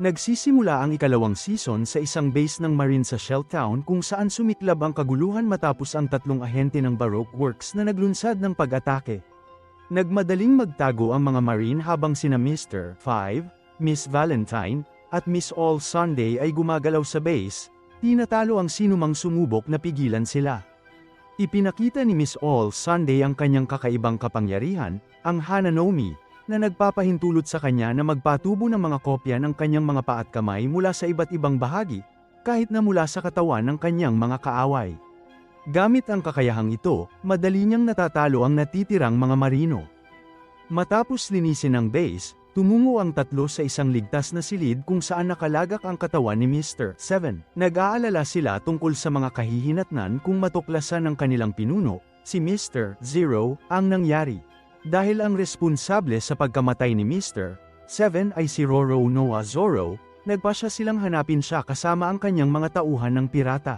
Nagsisimula ang ikalawang season sa isang base ng Marine sa Shelltown kung saan sumiklab ang kaguluhan matapos ang tatlong ahente ng Baroque Works na naglunsad ng pag-atake. Nagmadaling magtago ang mga Marine habang sina Mr. 5, Miss Valentine, at Miss All Sunday ay gumagalaw sa base, tinatalo ang sinumang sumubok na pigilan sila. Ipinakita ni Miss All Sunday ang kanyang kakaibang kapangyarihan, ang Hananomi, na nagpapahintulot sa kanya na magpatubo ng mga kopya ng kanyang mga paa at kamay mula sa iba't ibang bahagi, kahit na mula sa katawan ng kanyang mga kaaway. Gamit ang kakayahang ito, madali niyang natatalo ang natitirang mga marino. Matapos linisin ang base, tumungo ang tatlo sa isang ligtas na silid kung saan nakalagak ang katawan ni Mr. 7. Nag-aalala sila tungkol sa mga kahihinatnan kung matuklasan ng kanilang pinuno, si Mr. 0, ang nangyari. Dahil ang responsable sa pagkamatay ni Mr. 7 ay si Roro Noah Zoro, nagpasya silang hanapin siya kasama ang kanyang mga tauhan ng pirata.